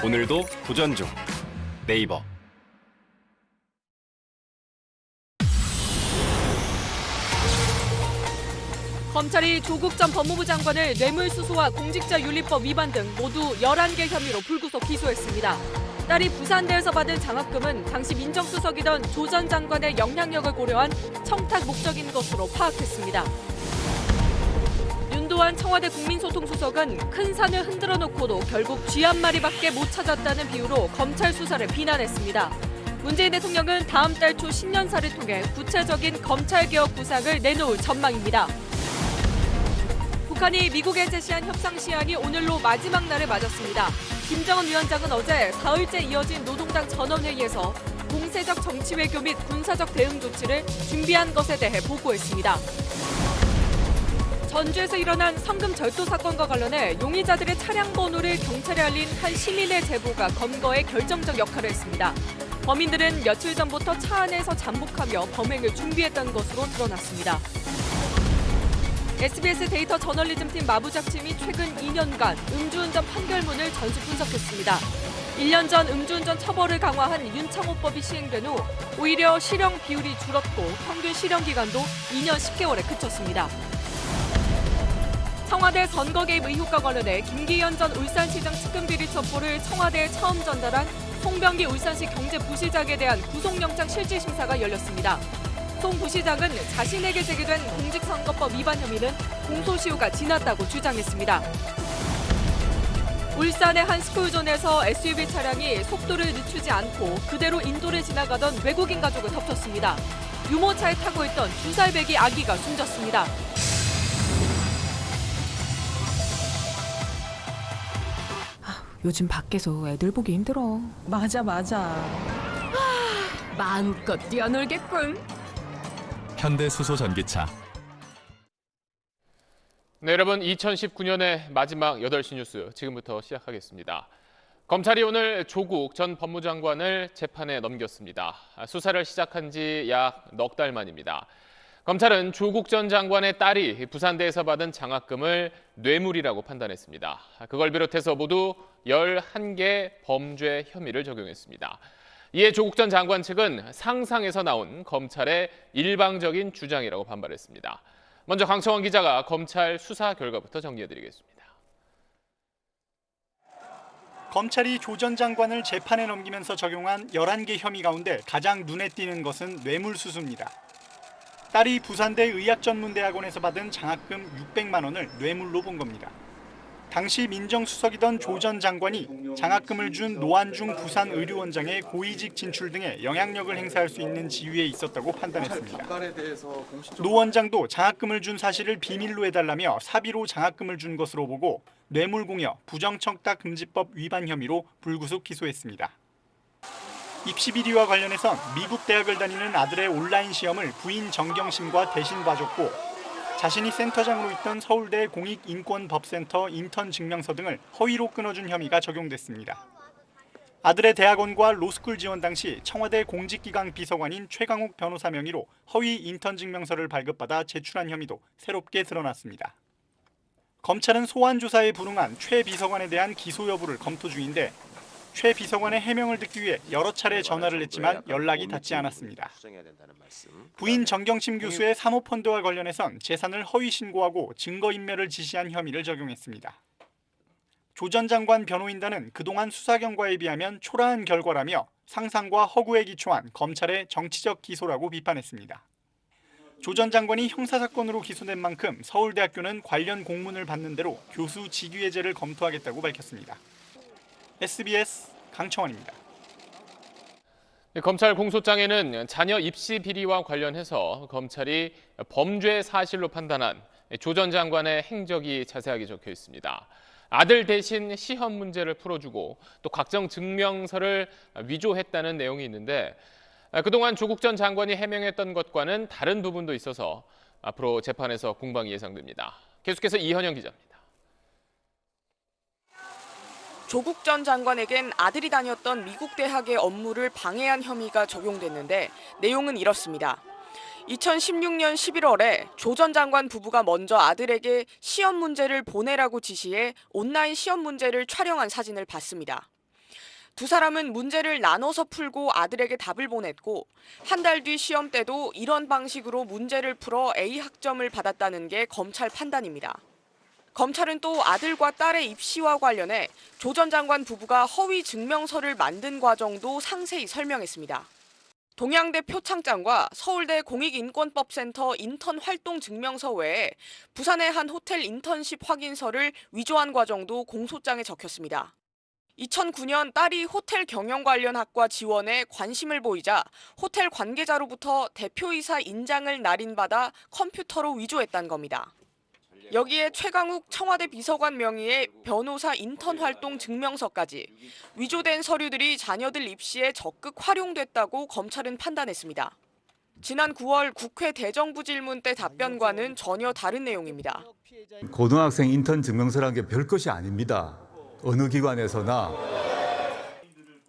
오늘도 도전 중. 네이버. 검찰이 조국 전 법무부 장관을 뇌물수수와 공직자윤리법 위반 등 모두 11개 혐의로 불구속 기소했습니다. 딸이 부산대에서 받은 장학금은 당시 민정수석이던 조 전 장관의 영향력을 고려한 청탁 목적인 것으로 파악했습니다. 윤도한 청와대 국민소통수석은 큰 산을 흔들어 놓고도 결국 쥐 한 마리밖에 못 찾았다는 비유로 검찰 수사를 비난했습니다. 문재인 대통령은 다음 달 초 신년사를 통해 구체적인 검찰개혁 구상을 내놓을 전망입니다. 북한이 미국에 제시한 협상 시한이 오늘로 마지막 날을 맞았습니다. 김정은 위원장은 어제 사흘째 이어진 노동당 전원회의에서 공세적 정치 외교 및 군사적 대응 조치를 준비한 것에 대해 보고했습니다. 전주에서 일어난 성금 절도 사건과 관련해 용의자들의 차량 번호를 경찰에 알린 한 시민의 제보가 검거에 결정적 역할을 했습니다. 범인들은 며칠 전부터 차 안에서 잠복하며 범행을 준비했던 것으로 드러났습니다. SBS 데이터 저널리즘팀 마부작팀이 최근 2년간 음주운전 판결문을 전수 분석했습니다. 1년 전 음주운전 처벌을 강화한 윤창호법이 시행된 후 오히려 실형 비율이 줄었고 평균 실형 기간도 2년 10개월에 그쳤습니다. 청와대 선거 개입 의혹과 관련해 김기현 전 울산시장 측근 비리 첩보를 청와대에 처음 전달한 송병기 울산시 경제부시장에 대한 구속영장 실질심사가 열렸습니다. 송 부시장은 자신에게 제기된 공직선거법 위반 혐의는 공소시효가 지났다고 주장했습니다. 울산의 한 스쿨존에서 SUV 차량이 속도를 늦추지 않고 그대로 인도를 지나가던 외국인 가족을 덮쳤습니다. 유모차에 타고 있던 2살 배기 아기가 숨졌습니다. 요즘 밖에서 애들 보기 힘들어. 맞아. 마음껏 뛰어놀겠군. 현대수소전기차. 네, 여러분 2019년의 마지막 8시 뉴스 지금부터 시작하겠습니다. 검찰이 오늘 조국 전 법무장관을 재판에 넘겼습니다. 수사를 시작한 지 약 넉 달 만입니다. 검찰은 조국 전 장관의 딸이 부산대에서 받은 장학금을 뇌물이라고 판단했습니다. 그걸 비롯해서 모두 11개 범죄 혐의를 적용했습니다. 이에 조국 전 장관 측은 상상에서 나온 검찰의 일방적인 주장이라고 반발했습니다. 먼저 강청원 기자가 검찰 수사 결과부터 정리해드리겠습니다. 검찰이 조 전 장관을 재판에 넘기면서 적용한 11개 혐의 가운데 가장 눈에 띄는 것은 뇌물수수입니다. 딸이 부산대 의학전문대학원에서 받은 장학금 600만 원을 뇌물로 본 겁니다. 당시 민정수석이던 조 전 장관이 장학금을 준 노안중 부산의료원장의 고위직 진출 등의 영향력을 행사할 수 있는 지위에 있었다고 판단했습니다. 노 원장도 장학금을 준 사실을 비밀로 해달라며 사비로 장학금을 준 것으로 보고 뇌물공여, 부정청탁금지법 위반 혐의로 불구속 기소했습니다. 입시 비리와 관련해선 미국 대학을 다니는 아들의 온라인 시험을 부인 정경심과 대신 봐줬고 자신이 센터장으로 있던 서울대 공익인권법센터 인턴 증명서 등을 허위로 끊어준 혐의가 적용됐습니다. 아들의 대학원과 로스쿨 지원 당시 청와대 공직기강 비서관인 최강욱 변호사 명의로 허위 인턴 증명서를 발급받아 제출한 혐의도 새롭게 드러났습니다. 검찰은 소환 조사에 불응한 최 비서관에 대한 기소 여부를 검토 중인데 최 비서관의 해명을 듣기 위해 여러 차례 전화를 했지만 연락이 닿지 않았습니다. 부인 정경심 교수의 사모펀드와 관련해선 재산을 허위 신고하고 증거인멸을 지시한 혐의를 적용했습니다. 조 전 장관 변호인단은 그동안 수사 경과에 비하면 초라한 결과라며 상상과 허구에 기초한 검찰의 정치적 기소라고 비판했습니다. 조 전 장관이 형사사건으로 기소된 만큼 서울대학교는 관련 공문을 받는 대로 교수 직위해제를 검토하겠다고 밝혔습니다. SBS 강청원입니다. 검찰 공소장에는 자녀 입시 비리와 관련해서 검찰이 범죄 사실로 판단한 조 전 장관의 행적이 자세하게 적혀 있습니다. 아들 대신 시험 문제를 풀어주고 또 각종 증명서를 위조했다는 내용이 있는데 그동안 조국 전 장관이 해명했던 것과는 다른 부분도 있어서 앞으로 재판에서 공방이 예상됩니다. 계속해서 이현영 기자입니다. 조국 전 장관에겐 아들이 다녔던 미국 대학의 업무를 방해한 혐의가 적용됐는데 내용은 이렇습니다. 2016년 11월에 조 전 장관 부부가 먼저 아들에게 시험 문제를 보내라고 지시해 온라인 시험 문제를 촬영한 사진을 봤습니다. 두 사람은 문제를 나눠서 풀고 아들에게 답을 보냈고 한 달 뒤 시험 때도 이런 방식으로 문제를 풀어 A 학점을 받았다는 게 검찰 판단입니다. 검찰은 또 아들과 딸의 입시와 관련해 조 전 장관 부부가 허위 증명서를 만든 과정도 상세히 설명했습니다. 동양대 표창장과 서울대 공익인권법센터 인턴 활동 증명서 외에 부산의 한 호텔 인턴십 확인서를 위조한 과정도 공소장에 적혔습니다. 2009년 딸이 호텔 경영 관련 학과 지원에 관심을 보이자 호텔 관계자로부터 대표이사 인장을 날인받아 컴퓨터로 위조했다는 겁니다. 여기에 최강욱 청와대 비서관 명의의 변호사 인턴 활동 증명서까지 위조된 서류들이 자녀들 입시에 적극 활용됐다고 검찰은 판단했습니다. 지난 9월 국회 대정부 질문 때 답변과는 전혀 다른 내용입니다. 고등학생 인턴 증명서라는 게 별것이 아닙니다. 어느 기관에서나.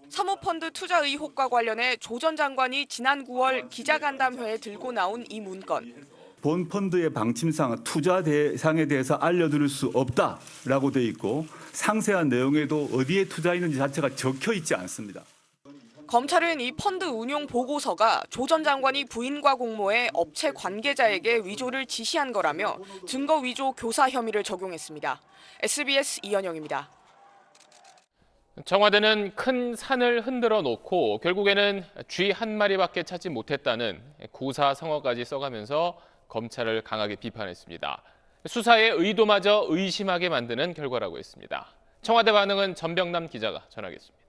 사모펀드 투자 의혹과 관련해 조 전 장관이 지난 9월 기자간담회에 들고 나온 이 문건. 본 펀드의 방침상 투자 대상에 대해서 알려드릴 수 없다라고 돼 있고 상세한 내용에도 어디에 투자했는지 자체가 적혀 있지 않습니다. 검찰은 이 펀드 운용 보고서가 조 전 장관이 부인과 공모해 업체 관계자에게 위조를 지시한 거라며 증거 위조 교사 혐의를 적용했습니다. SBS 이현영입니다. 청와대는 큰 산을 흔들어 놓고 결국에는 쥐 한 마리밖에 찾지 못했다는 고사 성어까지 써가면서 검찰을 강하게 비판했습니다. 수사의 의도마저 의심하게 만드는 결과라고 했습니다. 청와대 반응은 전병남 기자가 전하겠습니다.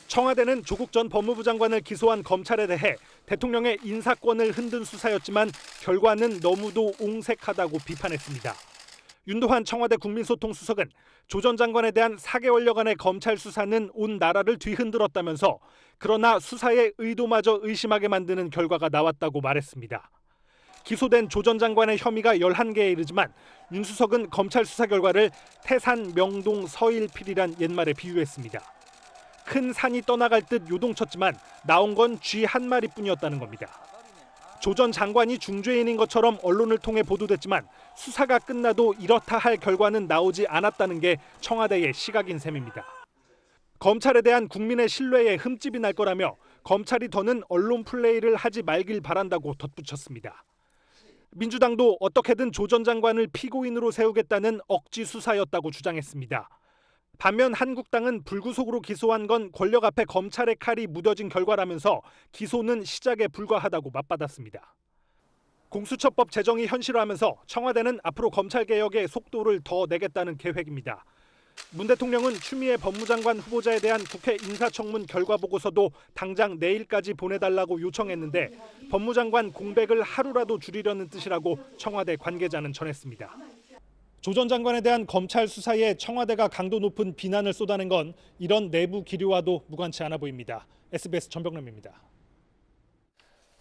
청와대는 조국 전 법무부 장관을 기소한 검찰에 대해 대통령의 인사권을 흔든 수사였지만 결과는 너무도 옹색하다고 비판했습니다. 윤도환 청와대 국민소통수석은 조 전 장관에 대한 4개월여간의 검찰 수사는 온 나라를 뒤흔들었다면서 그러나 수사의 의도마저 의심하게 만드는 결과가 나왔다고 말했습니다. 기소된 조 전 장관의 혐의가 11개에 이르지만 윤 수석은 검찰 수사 결과를 태산, 명동, 서일필이란 옛말에 비유했습니다. 큰 산이 떠나갈 듯 요동쳤지만 나온 건 쥐 한 마리뿐이었다는 겁니다. 조 전 장관이 중죄인인 것처럼 언론을 통해 보도됐지만 수사가 끝나도 이렇다 할 결과는 나오지 않았다는 게 청와대의 시각인 셈입니다. 검찰에 대한 국민의 신뢰에 흠집이 날 거라며 검찰이 더는 언론 플레이를 하지 말길 바란다고 덧붙였습니다. 민주당도 어떻게든 조 전 장관을 피고인으로 세우겠다는 억지 수사였다고 주장했습니다. 반면 한국당은 불구속으로 기소한 건 권력 앞에 검찰의 칼이 무뎌진 결과라면서 기소는 시작에 불과하다고 맞받았습니다. 공수처법 제정이 현실화하면서 청와대는 앞으로 검찰개혁에 속도를 더 내겠다는 계획입니다. 문 대통령은 추미애 법무장관 후보자에 대한 국회 인사청문 결과 보고서도 당장 내일까지 보내달라고 요청했는데 법무장관 공백을 하루라도 줄이려는 뜻이라고 청와대 관계자는 전했습니다. 조 전 장관에 대한 검찰 수사에 청와대가 강도 높은 비난을 쏟아낸 건 이런 내부 기류와도 무관치 않아 보입니다. SBS 전병남입니다.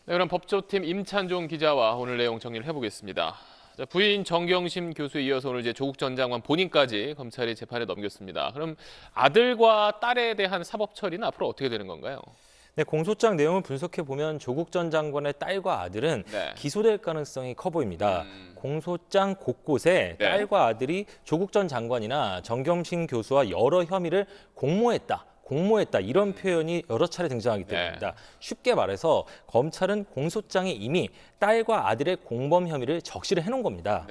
네, 그럼 법조팀 임찬종 기자와 오늘 내용 정리를 해보겠습니다. 자, 부인 정경심 교수에 이어서 오늘 이제 조국 전 장관 본인까지 검찰이 재판에 넘겼습니다. 그럼 아들과 딸에 대한 사법 처리는 앞으로 어떻게 되는 건가요? 네, 공소장 내용을 분석해 보면 조국 전 장관의 딸과 아들은 기소될 가능성이 커 보입니다. 공소장 곳곳에 딸과 아들이 조국 전 장관이나 정경심 교수와 여러 혐의를 공모했다 이런 표현이 여러 차례 등장하기 때문입니다. 쉽게 말해서 검찰은 공소장에 이미 딸과 아들의 공범 혐의를 적시를 해놓은 겁니다.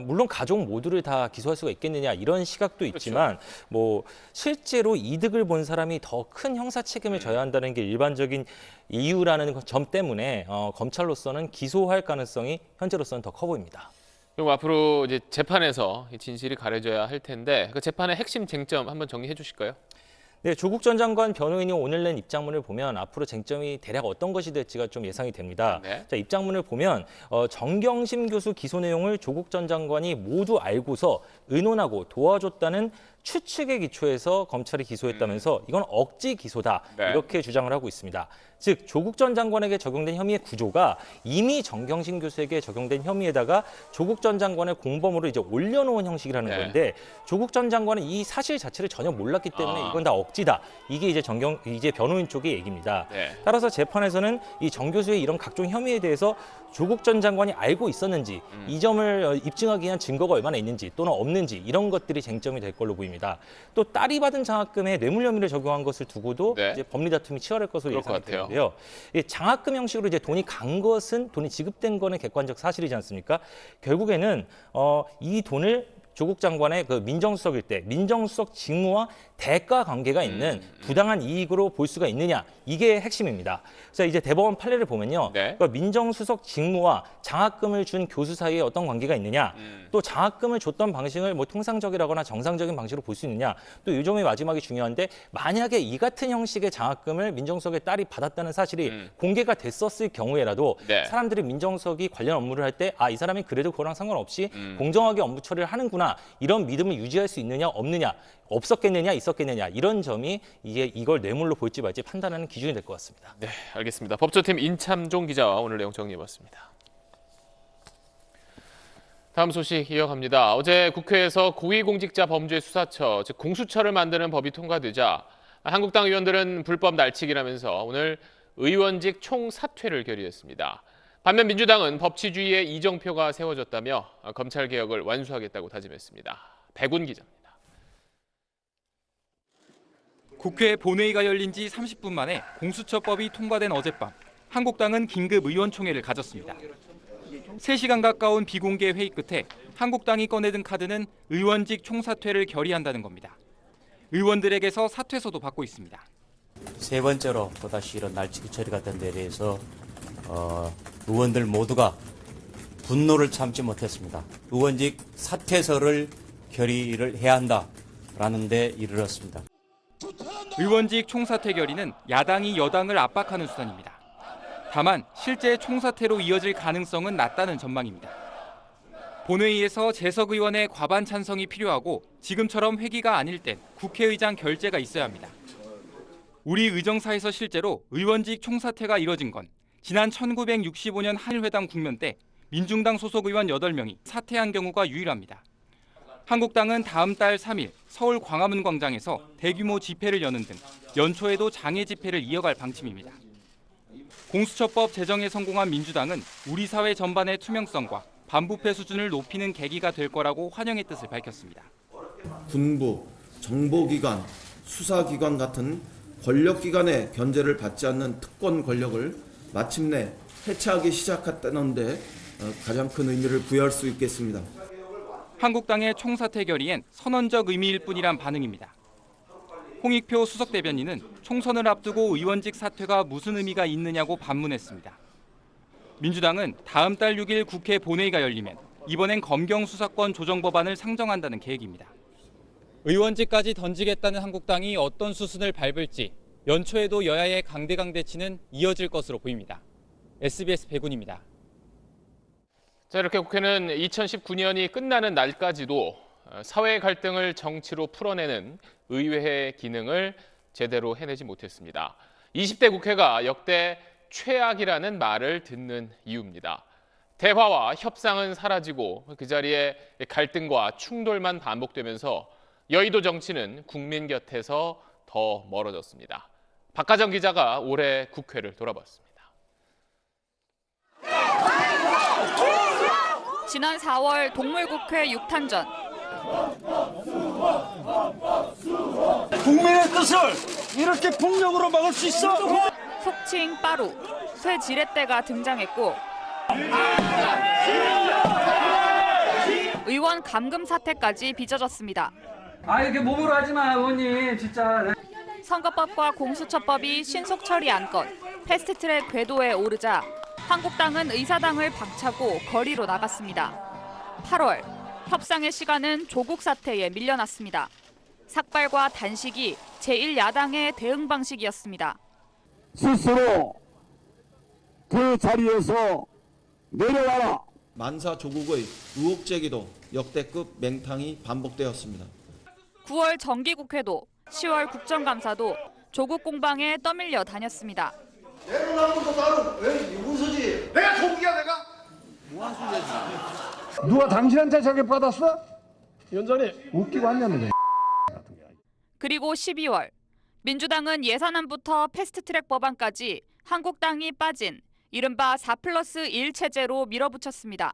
물론 가족 모두를 다 기소할 수가 있겠느냐 이런 시각도 있지만 뭐 실제로 이득을 본 사람이 더 큰 형사 책임을 져야 한다는 게 일반적인 이유라는 점 때문에 검찰로서는 기소할 가능성이 현재로서는 더 커 보입니다. 그리고 앞으로 이제 재판에서 진실이 가려져야 할 텐데 그 재판의 핵심 쟁점 한번 정리해 주실까요? 네, 조국 전 장관 변호인이 오늘 낸 입장문을 보면 앞으로 쟁점이 대략 어떤 것이 될지가 좀 예상이 됩니다. 자, 입장문을 보면 정경심 교수 기소 내용을 조국 전 장관이 모두 알고서 의논하고 도와줬다는 추측에 기초해서 검찰이 기소했다면서 이건 억지 기소다 이렇게 주장을 하고 있습니다. 즉 조국 전 장관에게 적용된 혐의의 구조가 이미 정경심 교수에게 적용된 혐의에다가 조국 전 장관의 공범으로 이제 올려놓은 형식이라는 건데 조국 전 장관은 이 사실 자체를 전혀 몰랐기 때문에 이건 다 억지다. 이게 이제 변호인 쪽의 얘기입니다. 따라서 재판에서는 이 정 교수의 이런 각종 혐의에 대해서 조국 전 장관이 알고 있었는지 이 점을 입증하기 위한 증거가 얼마나 있는지 또는 없는지 이런 것들이 쟁점이 될 걸로 보입니다. 핵심입니다. 또 딸이 받은 장학금에 뇌물 혐의를 적용한 것을 두고도 네. 이제 법리 다툼이 치열할 것으로 그럴 것 예상이 같아요. 되는데요. 이 장학금 형식으로 이제 돈이 간 것은 돈이 지급된 거는 객관적 사실이지 않습니까? 결국에는 이 돈을 조국 장관의 그 민정수석일 때 민정수석 직무와 대가 관계가 있는 부당한 이익으로 볼 수가 있느냐, 이게 핵심입니다. 자, 이제 대법원 판례를 보면요, 네. 그러니까 민정수석 직무와 장학금을 준 교수 사이에 어떤 관계가 있느냐, 또 장학금을 줬던 방식을 뭐 통상적이라거나 정상적인 방식으로 볼 수 있느냐, 또 이 점이 마지막에 중요한데 만약에 이 같은 형식의 장학금을 민정수석의 딸이 받았다는 사실이 공개가 됐었을 경우에라도 네. 사람들이 민정수석이 관련 업무를 할 때 이 사람이 그래도 그거랑 상관없이 공정하게 업무 처리를 하는구나, 이런 믿음을 유지할 수 있느냐 없느냐, 없었겠느냐 있었겠느냐, 이런 점이 이걸 뇌물로 볼지 말지 판단하는 기준이 될 것 같습니다. 네, 알겠습니다. 법조팀 인참종 기자와 오늘 내용 정리해봤습니다. 다음 소식 이어갑니다. 어제 국회에서 고위공직자 범죄 수사처, 즉 공수처를 만드는 법이 통과되자 한국당 의원들은 불법 날치기라면서 오늘 의원직 총사퇴를 결의했습니다. 반면 민주당은 법치주의의 이정표가 세워졌다며 검찰개혁을 완수하겠다고 다짐했습니다. 백운 기자입니다. 국회 본회의가 열린 지 30분 만에 공수처법이 통과된 어젯밤, 한국당은 긴급 의원총회를 가졌습니다. 3시간 가까운 비공개 회의 끝에 한국당이 꺼내든 카드는 의원직 총사퇴를 결의한다는 겁니다. 의원들에게서 사퇴서도 받고 있습니다. 세 번째로 또다시 이런 날치기 처리가 된 데 대해서 의원들 모두가 분노를 참지 못했습니다. 의원직 사퇴서를 결의를 해야 한다라는 데 이르렀습니다. 의원직 총사퇴 결의는 야당이 여당을 압박하는 수단입니다. 다만 실제 총사퇴로 이어질 가능성은 낮다는 전망입니다. 본회의에서 재석 의원의 과반 찬성이 필요하고 지금처럼 회기가 아닐 땐 국회의장 결재가 있어야 합니다. 우리 의정사에서 실제로 의원직 총사퇴가 이뤄진 건 지난 1965년 한일회담 국면 때 민중당 소속 의원 8명이 사퇴한 경우가 유일합니다. 한국당은 다음 달 3일 서울 광화문 광장에서 대규모 집회를 여는 등 연초에도 장애 집회를 이어갈 방침입니다. 공수처법 제정에 성공한 민주당은 우리 사회 전반의 투명성과 반부패 수준을 높이는 계기가 될 거라고 환영의 뜻을 밝혔습니다. 군부, 정보기관, 수사기관 같은 권력기관의 견제를 받지 않는 특권 권력을 마침내 해체하기 시작했다는 데 가장 큰 의미를 부여할 수 있겠습니다. 한국당의 총사퇴 결의엔 선언적 의미일 뿐이란 반응입니다. 홍익표 수석 대변인은 총선을 앞두고 의원직 사퇴가 무슨 의미가 있느냐고 반문했습니다. 민주당은 다음 달 6일 국회 본회의가 열리면 이번엔 검경 수사권 조정 법안을 상정한다는 계획입니다. 의원직까지 던지겠다는 한국당이 어떤 수순을 밟을지 연초에도 여야의 강대강대치는 이어질 것으로 보입니다. SBS 백운입니다. 자, 이렇게 국회는 2019년이 끝나는 날까지도 사회 갈등을 정치로 풀어내는 의회의 기능을 제대로 해내지 못했습니다. 20대 국회가 역대 최악이라는 말을 듣는 이유입니다. 대화와 협상은 사라지고 그 자리에 갈등과 충돌만 반복되면서 여의도 정치는 국민 곁에서 더 멀어졌습니다. 박가정 기자가 올해 국회를 돌아봤습니다. 지난 4월 동물국회 6탄전. 국민의 뜻을 이렇게 폭력으로 막을 수 있어? 속칭 빠루, 쇠 지렛대가 등장했고 의원 감금 사태까지 빚어졌습니다. 이렇게 몸으로 하지 마, 의원님, 진짜. 선거법과 공수처법이 신속 처리 안건, 패스트트랙 궤도에 오르자 한국당은 의사당을 박차고 거리로 나갔습니다. 8월, 협상의 시간은 조국 사태에 밀려났습니다. 삭발과 단식이 제1야당의 대응 방식이었습니다. 스스로 그 자리에서 내려와라. 만사 조국의 의혹 제기도 역대급 맹탕이 반복되었습니다. 9월 정기국회도 10월 국정감사도 조국 공방에 떠밀려 다녔습니다. 내려놓는 것도 나는 왜 유분수지? 내가 조국이야, 내가? 무한 소리지. 누가 당신한테 자격 받았어? 위원장님 웃기고 왔냐면. 그리고 12월 민주당은 예산안부터 패스트트랙 법안까지 한국당이 빠진 이른바 4+1 체제로 밀어붙였습니다.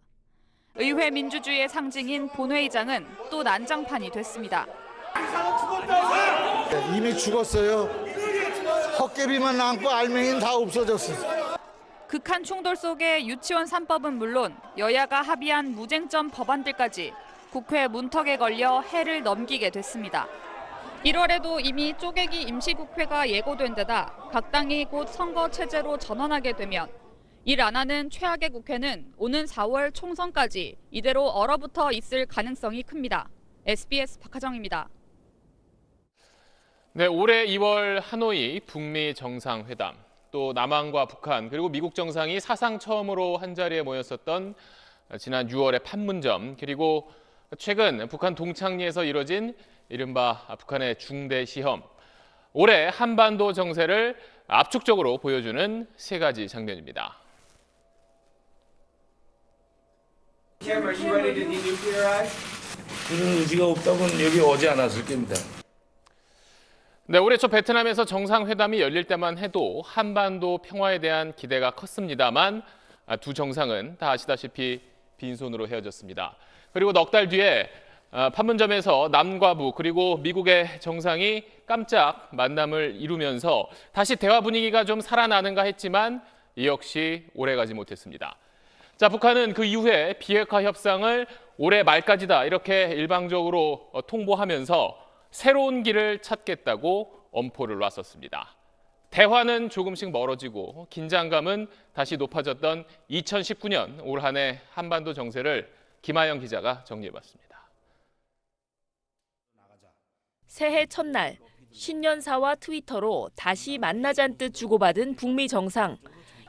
의회 민주주의의 상징인 본회의장은 또 난장판이 됐습니다. 이미 죽었어요. 헛개비만 남고 알맹이는 다 없어졌어. 극한 충돌 속에 유치원 3법은 물론 여야가 합의한 무쟁점 법안들까지 국회 문턱에 걸려 해를 넘기게 됐습니다. 1월에도 이미 쪼개기 임시국회가 예고된 데다 각 당이 곧 선거 체제로 전환하게 되면 일 안 하는 최악의 국회는 오는 4월 총선까지 이대로 얼어붙어 있을 가능성이 큽니다. SBS 박하정입니다. 네, 올해 2월 하노이 북미 정상회담, 또 남한과 북한 그리고 미국 정상이 사상 처음으로 한자리에 모였었던 지난 6월의 판문점, 그리고 최근 북한 동창리에서 이뤄진 이른바 북한의 중대 시험, 올해 한반도 정세를 압축적으로 보여주는 세 가지 장면입니다. Kim, are you ready to denuclearize? 그런 의지가 없다고는 여기 오지 않았을 겁니다. 네, 올해 초 베트남에서 정상회담이 열릴 때만 해도 한반도 평화에 대한 기대가 컸습니다만 두 정상은 다 아시다시피 빈손으로 헤어졌습니다. 그리고 넉 달 뒤에 판문점에서 남과 북 그리고 미국의 정상이 깜짝 만남을 이루면서 다시 대화 분위기가 좀 살아나는가 했지만 이 역시 오래가지 못했습니다. 자, 북한은 그 이후에 비핵화 협상을 올해 말까지다 이렇게 일방적으로 통보하면서 새로운 길을 찾겠다고 엄포를 놨었습니다. 대화는 조금씩 멀어지고 긴장감은 다시 높아졌던 2019년 올 한 해 한반도 정세를 김하영 기자가 정리해봤습니다. 새해 첫날 신년사와 트위터로 다시 만나자는 뜻 주고받은 북미 정상.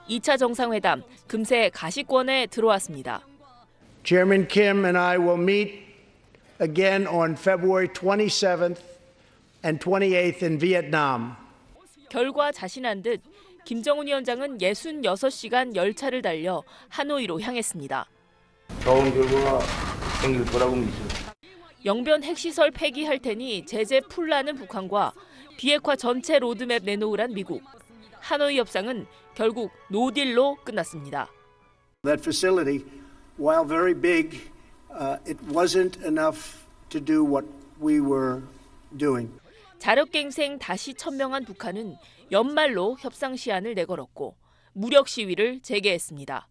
2차 정상회담 금세 가시권에 들어왔습니다. Chairman Kim and I will meet again on February 27th and 28th in Vietnam. 결과 자신한 듯 김정은 위원장은 66시간 열차를 달려 하노이로 향했습니다. 좋은 결과가 생길 거라고 믿습니다. 영변 핵시설 폐기할 테니 제재 풀라는 북한과 비핵화 전체 로드맵 내놓으란 미국. 하노이 협상은 결국 노딜로 끝났습니다. That facility, while very big, it wasn't enough to do what we were doing. 자력갱생 다시 천명한 북한은 연말로 협상 시한을 내걸었고 무력 시위를 재개했습니다.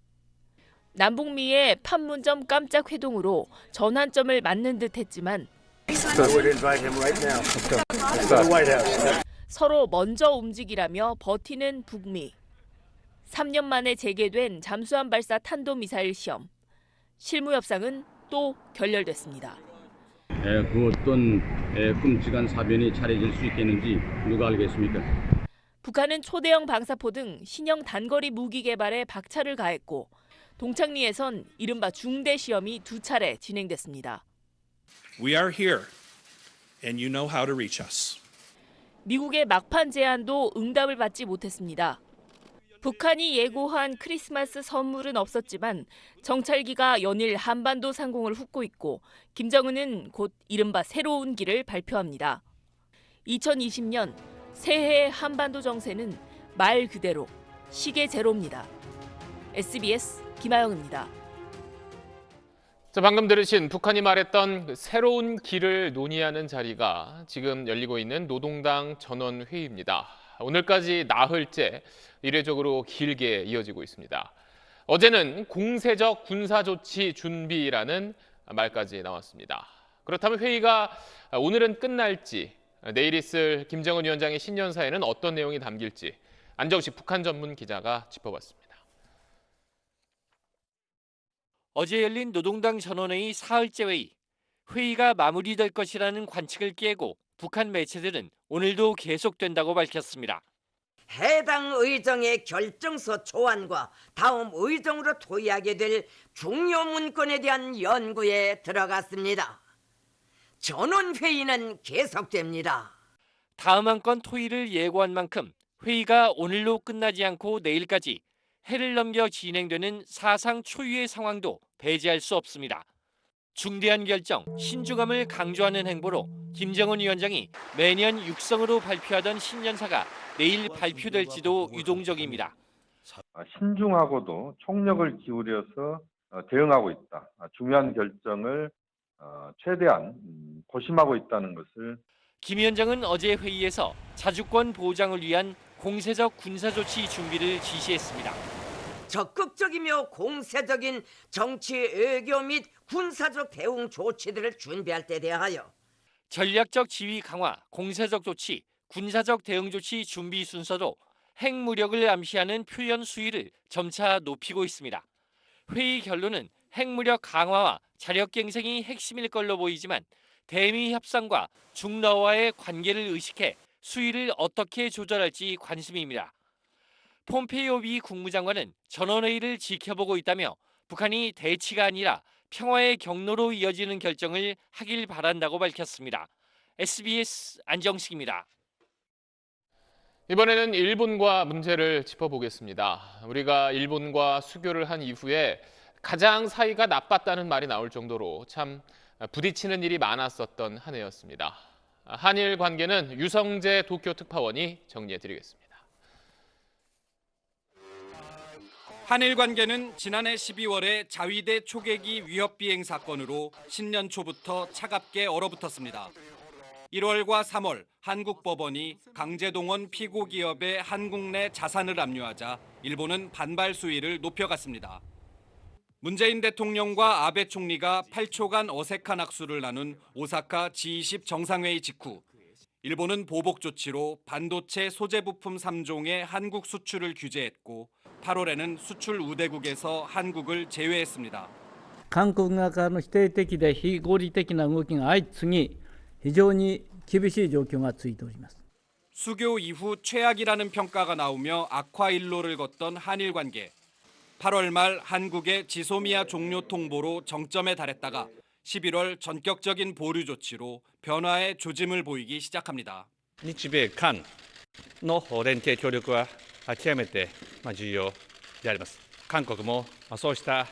남북미의 판문점 깜짝 회동으로 전환점을 맞는 듯했지만 서로 먼저 움직이라며 버티는 북미. 3년 만에 재개된 잠수함 발사 탄도미사일 시험. 실무 협상은 또 결렬됐습니다. 그 어떤 끔찍한 사변이 차려질 수 있겠는지 누가 알겠습니까? 북한은 초대형 방사포 등 신형 단거리 무기 개발에 박차를 가했고 동창리에선 이른바 중대 시험이 2차례 진행됐습니다. We are here, and you know how to reach us. 미국의 막판 제안도 응답을 받지 못했습니다. 북한이 예고한 크리스마스 선물은 없었지만 정찰기가 연일 한반도 상공을 훑고 있고 김정은은 곧 이른바 새로운 길을 발표합니다. 2020년 새해 한반도 정세는 말 그대로 시계 제로입니다. SBS 김하영입니다. 자, 방금 들으신 북한이 말했던 그 새로운 길을 논의하는 자리가 지금 열리고 있는 노동당 전원회의입니다. 오늘까지 나흘째 이례적으로 길게 이어지고 있습니다. 어제는 공세적 군사조치 준비라는 말까지 나왔습니다. 그렇다면 회의가 오늘은 끝날지, 내일 있을 김정은 위원장의 신년사에는 어떤 내용이 담길지 안정식 북한 전문 기자가 짚어봤습니다. 어제 열린 노동당 전원회의 사흘째 회의. 회의가 마무리될 것이라는 관측을 깨고 북한 매체들은 오늘도 계속된다고 밝혔습니다. 해당 의정의 결정서 초안과 다음 의정으로 토의하게 될 중요 문건에 대한 연구에 들어갔습니다. 전원회의는 계속됩니다. 다음 한 건 토의를 예고한 만큼 회의가 오늘로 끝나지 않고 내일까지 해를 넘겨 진행되는 사상 초유의 상황도 배제할 수 없습니다. 중대한 결정, 신중함을 강조하는 행보로 김정은 위원장이 매년 육성으로 발표하던 신년사가 내일 발표될지도 유동적입니다. 신중하고도 총력을 기울여서 대응하고 있다. 중요한 결정을 최대한 고심하고 있다는 것을 김 위원장은 어제 회의에서 자주권 보장을 위한 공세적 군사조치 준비를 지시했습니다. 적극적이며 공세적인 정치, 외교 및 군사적 대응 조치들을 준비할 때 대하여 전략적 지휘 강화, 공세적 조치, 군사적 대응 조치 준비 순서도 핵무력을 암시하는 표현 수위를 점차 높이고 있습니다. 회의 결론은 핵무력 강화와 자력갱생이 핵심일 걸로 보이지만 대미 협상과 중러와의 관계를 의식해 수위를 어떻게 조절할지 관심입니다. 폼페이오 미 국무장관은 전원회의를 지켜보고 있다며 북한이 대치가 아니라 평화의 경로로 이어지는 결정을 하길 바란다고 밝혔습니다. SBS 안정식입니다. 이번에는 일본과 문제를 짚어보겠습니다. 우리가 일본과 수교를 한 이후에 가장 사이가 나빴다는 말이 나올 정도로 참 부딪히는 일이 많았었던 한 해였습니다. 한일 관계는 유성재 도쿄 특파원이 정리해드리겠습니다. 한일 관계는 지난해 12월에 자위대 초계기 위협 비행 사건으로 신년 초부터 차갑게 얼어붙었습니다. 1월과 3월 한국 법원이 강제동원 피고 기업의 한국 내 자산을 압류하자 일본은 반발 수위를 높여갔습니다. 문재인 대통령과 아베 총리가 8초간 어색한 악수를 나눈 오사카 G20 정상회의 직후 일본은 보복 조치로 반도체 소재 부품 3종의 한국 수출을 규제했고 8월에는 수출 우대국에서 한국을 제외했습니다.韓国側からの否定的で非合理的な動きが相次ぎ非常に厳しい状況が続いております。 수교 이후 최악이라는 평가가 나오며 악화일로를 걷던 한일 관계. 8월 말 한국의 지소미아 종료 통보로 정점에 달했다가 11월 전격적인 보류 조치로 변화의 조짐을 보이기 시작합니다. 日米韓の連携協力は極めて重要であります。韓国もそうした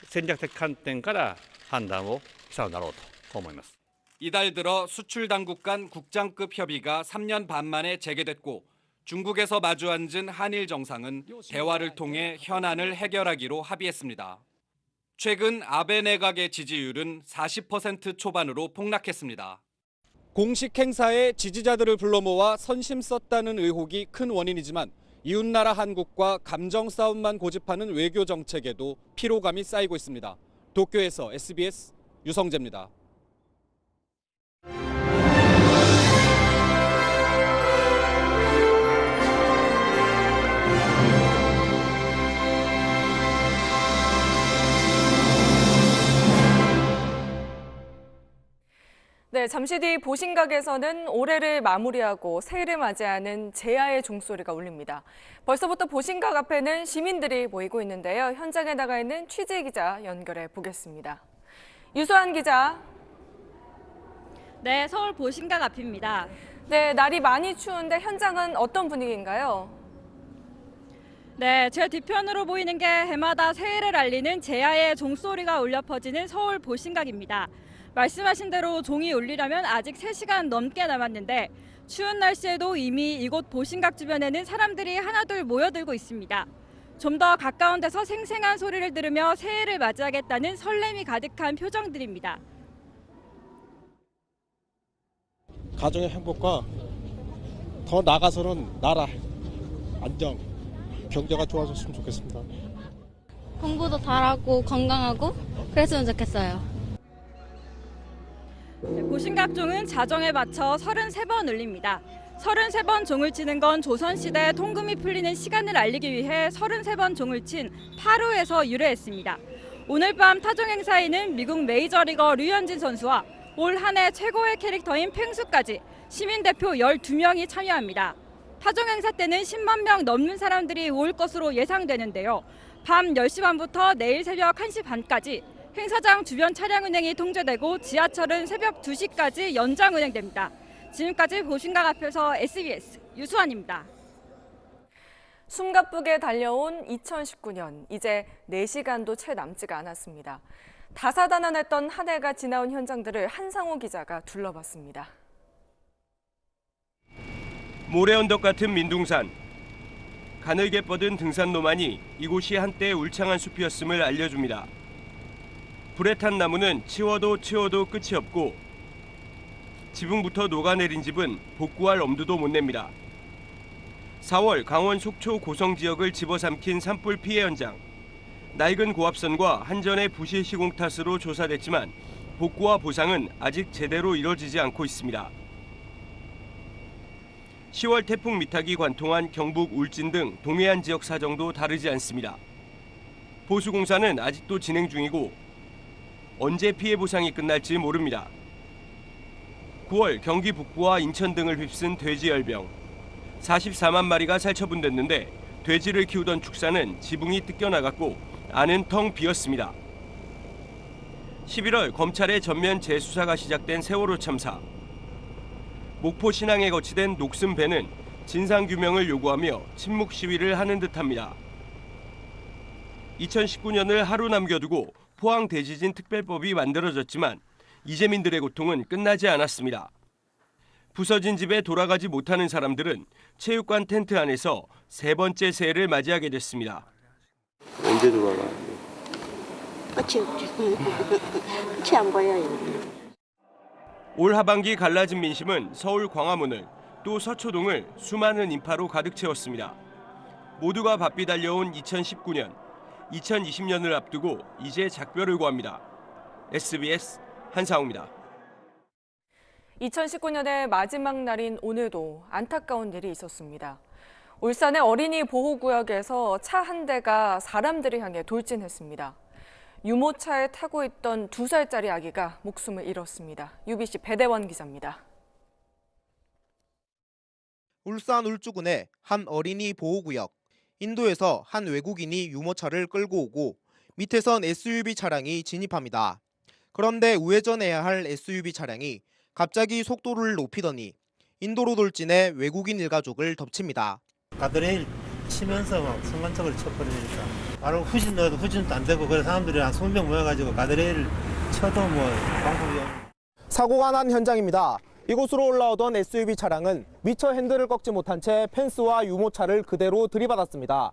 戦略的観点から判断をしたのだろうと思います。 이달 들어 수출 당국 간 국장급 협의가 3년 반 만에 재개됐고 중국에서 마주 앉은 한일 정상은 대화를 통해 현안을 해결하기로 합의했습니다. 최근 아베 내각의 지지율은 40% 초반으로 폭락했습니다. 공식 행사에 지지자들을 불러 모아 선심 썼다는 의혹이 큰 원인이지만 이웃나라 한국과 감정 싸움만 고집하는 외교 정책에도 피로감이 쌓이고 있습니다. 도쿄에서 SBS 유성재입니다. 네, 잠시 뒤 보신각에서는 올해를 마무리하고 새해를 맞이하는 제야의 종소리가 울립니다. 벌써부터 보신각 앞에는 시민들이 모이고 있는데요. 현장에 나가 있는 취재 기자 연결해 보겠습니다. 유수한 기자. 네, 서울 보신각 앞입니다. 네, 날이 많이 추운데 현장은 어떤 분위기인가요? 네, 제 뒤편으로 보이는 게 해마다 새해를 알리는 제야의 종소리가 울려 퍼지는 서울 보신각입니다. 말씀하신 대로 종이 울리려면 아직 3시간 넘게 남았는데 추운 날씨에도 이미 이곳 보신각 주변에는 사람들이 하나둘 모여들고 있습니다. 좀 더 가까운 데서 생생한 소리를 들으며 새해를 맞이하겠다는 설렘이 가득한 표정들입니다. 가정의 행복과 더 나아가서는 나라 안정, 경제가 좋아졌으면 좋겠습니다. 공부도 잘하고 건강하고 그랬으면 좋겠어요. 보신각 종은 자정에 맞춰 33번 울립니다. 33번 종을 치는 건 조선시대 통금이 풀리는 시간을 알리기 위해 33번 종을 친 파루에서 유래했습니다. 오늘 밤 타종 행사에는 미국 메이저리거 류현진 선수와 올 한 해 최고의 캐릭터인 펭수까지 시민 대표 12명이 참여합니다. 타종 행사 때는 10만 명 넘는 사람들이 올 것으로 예상되는데요. 밤 10시 반부터 내일 새벽 1시 반까지 행사장 주변 차량 운행이 통제되고 지하철은 새벽 2시까지 연장 운행됩니다. 지금까지 보신각 앞에서 SBS 유수환입니다. 숨가쁘게 달려온 2019년, 이제 4시간도 채 남지가 않았습니다. 다사다난했던 한 해가 지나온 현장들을 한상호 기자가 둘러봤습니다. 모래언덕 같은 민둥산. 가늘게 뻗은 등산로만이 이곳이 한때 울창한 숲이었음을 알려줍니다. 불에 탄 나무는 치워도 끝이 없고 지붕부터 녹아내린 집은 복구할 엄두도 못 냅니다. 4월 강원 속초 고성 지역을 집어삼킨 산불 피해 현장. 낡은 고압선과 한전의 부실 시공 탓으로 조사됐지만 복구와 보상은 아직 제대로 이뤄지지 않고 있습니다. 10월 태풍 미탁이 관통한 경북 울진 등 동해안 지역 사정도 다르지 않습니다. 보수공사는 아직도 진행 중이고 언제 피해 보상이 끝날지 모릅니다. 9월 경기 북부와 인천 등을 휩쓴 돼지열병. 44만 마리가 살처분됐는데 돼지를 키우던 축사는 지붕이 뜯겨나갔고 안은 텅 비었습니다. 11월 검찰의 전면 재수사가 시작된 세월호 참사. 목포 신항에 거치된 녹슨 배는 진상규명을 요구하며 침묵 시위를 하는 듯합니다. 2019년을 하루 남겨두고 포항 대지진 특별법이 만들어졌지만 이재민들의 고통은 끝나지 않았습니다. 부서진 집에 돌아가지 못하는 사람들은 체육관 텐트 안에서 세 번째 새해를 맞이하게 됐습니다. 언제 돌아가? 끝이 안 보여요. 올 하반기 갈라진 민심은 서울 광화문을 또 서초동을 수많은 인파로 가득 채웠습니다. 모두가 바삐 달려온 2019년, 2020년을 앞두고 이제 작별을 고합니다. SBS 한상우입니다. 2019년의 마지막 날인 오늘도 안타까운 일이 있었습니다. 울산의 어린이 보호구역에서 차 한 대가 사람들을 향해 돌진했습니다. 유모차에 타고 있던 2살짜리 아기가 목숨을 잃었습니다. UBC 배대원 기자입니다. 울산 울주군의 한 어린이 보호구역. 인도에서 한 외국인이 유모차를 끌고 오고 밑에선 SUV 차량이 진입합니다. 그런데 우회전해야 할 SUV 차량이 갑자기 속도를 높이더니 인도로 돌진해 외국인 일가족을 덮칩니다. 가드레일 치면서 막 순간적으로 쳐버리니까 바로 후진 넣어도 후진도 안 되고 그래서 사람들이 한 20명 모여가지고 가드레일 쳐도 뭐 방법이 없는. 사고가 난 현장입니다. 이곳으로 올라오던 SUV 차량은 미처 핸들을 꺾지 못한 채 펜스와 유모차를 그대로 들이받았습니다.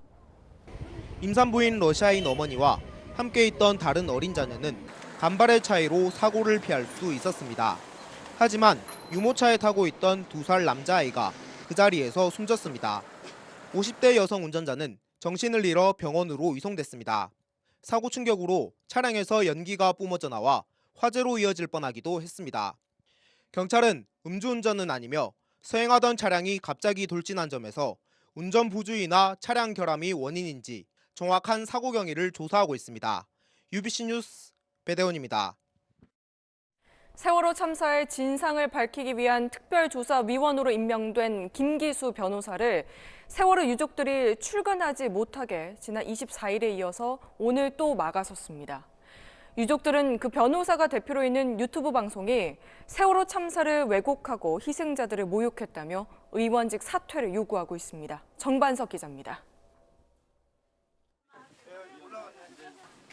임산부인 러시아인 어머니와 함께 있던 다른 어린 자녀는 간발의 차이로 사고를 피할 수 있었습니다. 하지만 유모차에 타고 있던 2살 남자아이가 그 자리에서 숨졌습니다. 50대 여성 운전자는 정신을 잃어 병원으로 이송됐습니다. 사고 충격으로 차량에서 연기가 뿜어져 나와 화재로 이어질 뻔하기도 했습니다. 경찰은 음주운전은 아니며 서행하던 차량이 갑자기 돌진한 점에서 운전 부주의나 차량 결함이 원인인지 정확한 사고 경위를 조사하고 있습니다. UBC 뉴스 배대원입니다. 세월호 참사의 진상을 밝히기 위한 특별조사위원으로 임명된 김기수 변호사를 세월호 유족들이 출근하지 못하게 지난 24일에 이어서 오늘 또 막아섰습니다. 유족들은 그 변호사가 대표로 있는 유튜브 방송이 세월호 참사를 왜곡하고 희생자들을 모욕했다며 의원직 사퇴를 요구하고 있습니다. 정반석 기자입니다.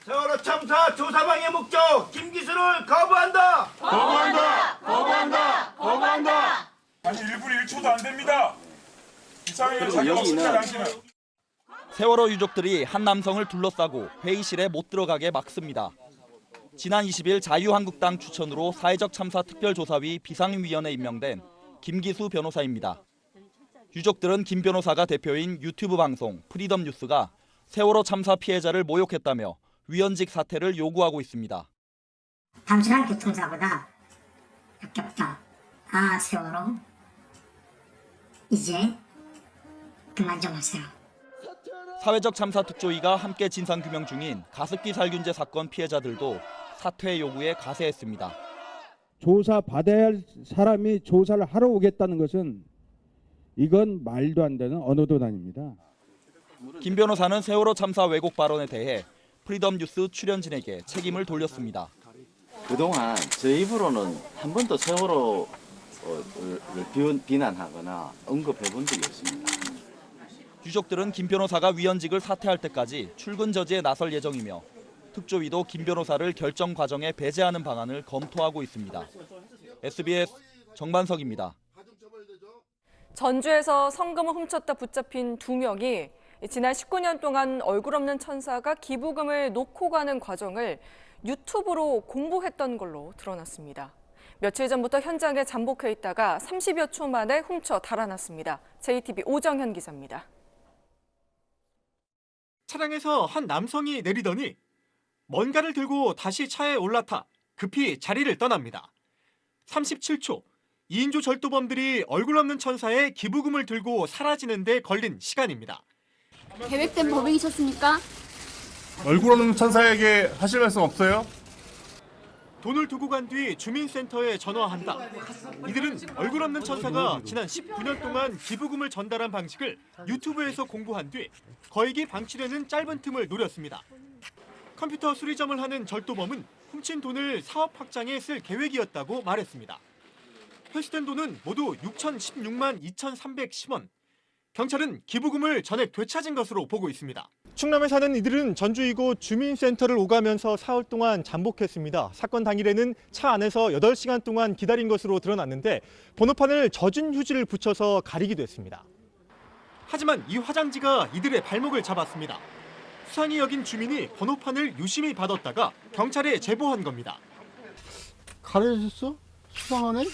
세월호 참사 조사방해 목적 김기수를 거부한다. 거부한다. 아니 1분에 1초도 안 됩니다. 이상하게 자기 없으면 당신은. 세월호 유족들이 한 남성을 둘러싸고 회의실에 못 들어가게 막습니다. 지난 20일 자유한국당 추천으로 사회적 참사 특별조사위 비상위원회에 임명된 김기수 변호사입니다. 유족들은 김 변호사가 대표인 유튜브 방송 프리덤 뉴스가 세월호 참사 피해자를 모욕했다며 위원직 사퇴를 요구하고 있습니다. 단순한 교통사고다. 역겹다. 세월호. 이제 그만 좀 하세요. 사회적 참사 특조위가 함께 진상규명 중인 가습기 살균제 사건 피해자들도 사퇴 요구에 가세했습니다. 조사 받아야 할 사람이 조사를 하러 오겠다는 것은 이건 말도 안 되는 언어도 아닙니다. 김 변호사는 세월호 참사 왜곡 발언에 대해 프리덤 뉴스 출연진에게 책임을 돌렸습니다. 그동안 제 입으로는 한 번도 세월호를 비난하거나 언급해 본 적이 없습니다. 유족들은 김 변호사가 위원직을 사퇴할 때까지 출근 저지에 나설 예정이며 특조위도 김 변호사를 결정 과정에 배제하는 방안을 검토하고 있습니다. SBS 정반석입니다. 전주에서 성금을 훔쳤다 붙잡힌 2명이 지난 19년 동안 얼굴 없는 천사가 기부금을 놓고 가는 과정을 유튜브로 공부했던 걸로 드러났습니다. 며칠 전부터 현장에 잠복해 있다가 30여 초 만에 훔쳐 달아났습니다. JTBC 오정현 기자입니다. 차량에서 한 남성이 내리더니 뭔가를 들고 다시 차에 올라타 급히 자리를 떠납니다. 37초, 2인조 절도범들이 얼굴 없는 천사의 기부금을 들고 사라지는 데 걸린 시간입니다. 계획된 범행이셨습니까? 얼굴 없는 천사에게 하실 말씀 없어요? 돈을 두고 간 뒤 주민센터에 전화한다. 이들은 얼굴 없는 천사가 지난 19년 동안 기부금을 전달한 방식을 유튜브에서 공부한 뒤 거액이 방치되는 짧은 틈을 노렸습니다. 컴퓨터 수리점을 하는 절도범은 훔친 돈을 사업 확장에 쓸 계획이었다고 말했습니다. 회수된 돈은 모두 6,016만 2,310원. 경찰은 기부금을 전액 되찾은 것으로 보고 있습니다. 충남에 사는 이들은 전주 이곳 주민센터를 오가면서 사흘 동안 잠복했습니다. 사건 당일에는 차 안에서 8시간 동안 기다린 것으로 드러났는데 번호판을 젖은 휴지를 붙여서 가리기도 했습니다. 하지만 이 화장지가 이들의 발목을 잡았습니다. 수상히 여긴 주민이 번호판을 유심히 받았다가 경찰에 제보한 겁니다. 가려졌어? 수상하네?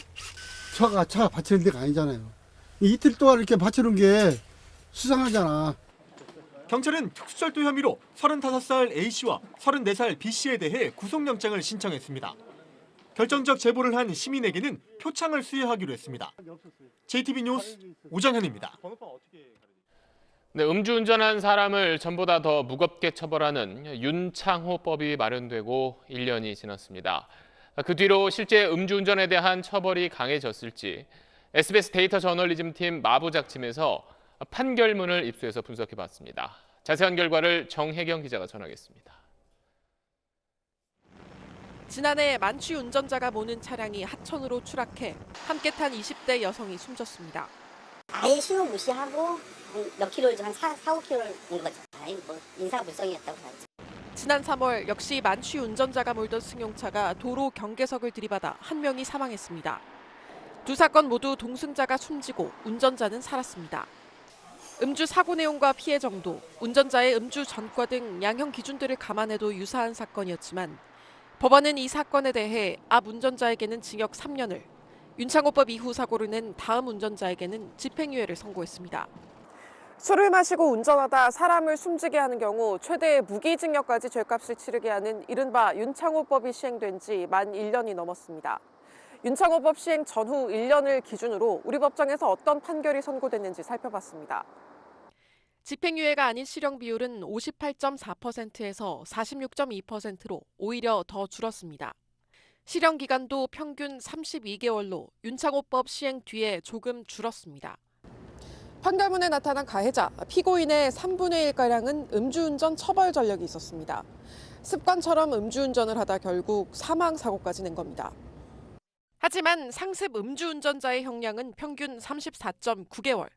차가 받치는 데가 아니잖아요. 이틀 동안 이렇게 받쳐놓은 게 수상하잖아. 경찰은 특수절도 혐의로 35살 A씨와 34살 B씨에 대해 구속영장을 신청했습니다. 결정적 제보를 한 시민에게는 표창을 수여하기로 했습니다. JTBC 뉴스 오정현입니다. 네, 음주운전한 사람을 전보다 더 무겁게 처벌하는 윤창호법이 마련되고 1년이 지났습니다. 그 뒤로 실제 음주운전에 대한 처벌이 강해졌을지 SBS 데이터 저널리즘팀 마부작팀에서 판결문을 입수해서 분석해봤습니다. 자세한 결과를 정혜경 기자가 전하겠습니다. 지난해 만취 운전자가 모는 차량이 하천으로 추락해 함께 탄 20대 여성이 숨졌습니다. 아예 신호 무시하고 몇 킬로를 한 4-5킬로를 온 거죠. 아니 뭐 인사불성이었다고 하죠. 지난 3월 역시 만취 운전자가 몰던 승용차가 도로 경계석을 들이받아 한 명이 사망했습니다. 두 사건 모두 동승자가 숨지고 운전자는 살았습니다. 음주 사고 내용과 피해 정도, 운전자의 음주 전과 등 양형 기준들을 감안해도 유사한 사건이었지만 법원은 이 사건에 대해 앞 운전자에게는 징역 3년을, 윤창호법 이후 사고를 낸 다음 운전자에게는 집행유예를 선고했습니다. 술을 마시고 운전하다 사람을 숨지게 하는 경우 최대 무기징역까지 죄값을 치르게 하는 이른바 윤창호법이 시행된 지 만 1년이 넘었습니다. 윤창호법 시행 전후 1년을 기준으로 우리 법정에서 어떤 판결이 선고됐는지 살펴봤습니다. 집행유예가 아닌 실형 비율은 58.4%에서 46.2%로 오히려 더 줄었습니다. 실형 기간도 평균 32개월로 윤창호법 시행 뒤에 조금 줄었습니다. 판결문에 나타난 가해자, 피고인의 3분의 1가량은 음주운전 처벌 전력이 있었습니다. 습관처럼 음주운전을 하다 결국 사망사고까지 낸 겁니다. 하지만 상습 음주운전자의 형량은 평균 34.9개월,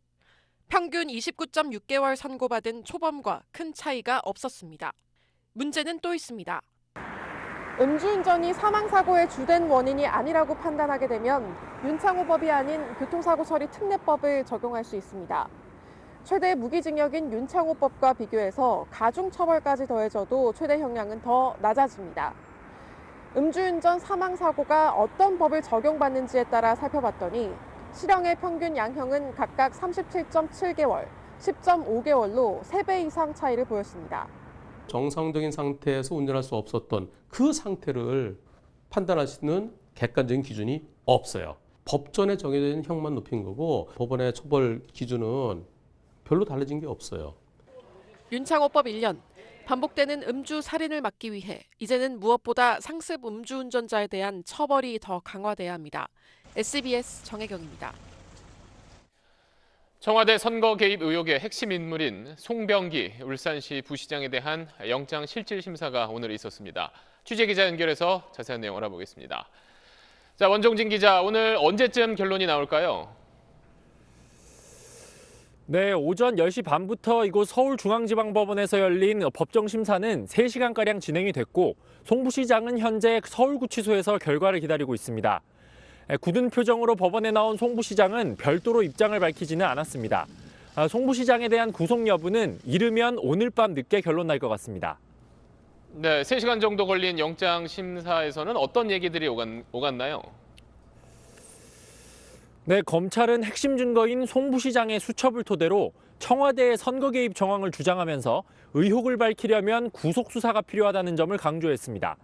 평균 29.6개월 선고받은 초범과 큰 차이가 없었습니다. 문제는 또 있습니다. 음주운전이 사망사고의 주된 원인이 아니라고 판단하게 되면 윤창호법이 아닌 교통사고처리특례법을 적용할 수 있습니다. 최대 무기징역인 윤창호법과 비교해서 가중처벌까지 더해져도 최대 형량은 더 낮아집니다. 음주운전 사망사고가 어떤 법을 적용받는지에 따라 살펴봤더니 실형의 평균 양형은 각각 37.7개월, 10.5개월로 3배 이상 차이를 보였습니다. 정상적인 상태에서 운전할 수 없었던 그 상태를 판단할 수 있는 객관적인 기준이 없어요. 법전에 정해진 형만 높인 거고 법원의 처벌 기준은 별로 달라진 게 없어요. 윤창호법 1년, 반복되는 음주 살인을 막기 위해 이제는 무엇보다 상습 음주운전자에 대한 처벌이 더 강화돼야 합니다. SBS 정혜경입니다. 청와대 선거 개입 의혹의 핵심 인물인 송병기 울산시 부시장에 대한 영장 실질 심사가 오늘 있었습니다. 취재기자 연결해서 자세한 내용 알아보겠습니다. 자, 원종진 기자, 오늘 언제쯤 결론이 나올까요? 네, 오전 10시 반부터 이곳 서울중앙지방법원에서 열린 법정 심사는 3시간가량 진행이 됐고 송 부시장은 현재 서울구치소에서 결과를 기다리고 있습니다. 굳은 표정으로 법원에 나온 송 부시장은 별도로 입장을 밝히지는 않았습니다. 송 부시장에 대한 구속 여부는 이르면 오늘 밤 늦게 결론 날 것 같습니다. 네, 3시간 정도 걸린 영장 심사에서는 어떤 얘기들이 오갔나요? 네, 검찰은 핵심 증거인 송 부시장의 수첩을 토대로 청와대의 선거 개입 정황을 주장하면서 의혹을 밝히려면 구속 수사가 필요하다는 점을 강조했습니다.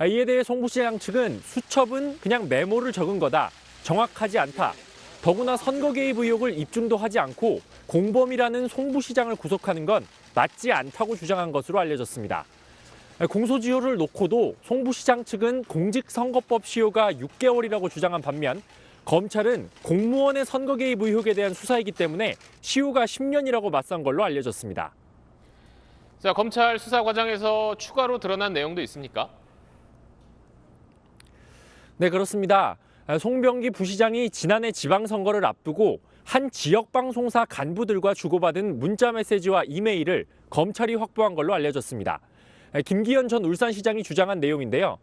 이에 대해 송 부시장 측은 수첩은 그냥 메모를 적은 거다, 정확하지 않다. 더구나 선거 개입 의혹을 입증도 하지 않고 공범이라는 송 부시장을 구속하는 건 맞지 않다고 주장한 것으로 알려졌습니다. 공소지효를 놓고도 송 부시장 측은 공직선거법 시효가 6개월이라고 주장한 반면 검찰은 공무원의 선거 개입 의혹에 대한 수사이기 때문에 시효가 10년이라고 맞선 걸로 알려졌습니다. 자, 검찰 수사 과정에서 추가로 드러난 내용도 있습니까? 네, 그렇습니다. 송병기 부시장이 지난해 지방선거를 앞두고 한 지역방송사 간부들과 주고받은 문자메시지와 이메일을 검찰이 확보한 걸로 알려졌습니다. 김기현 전 울산시장이 주장한 내용인데요.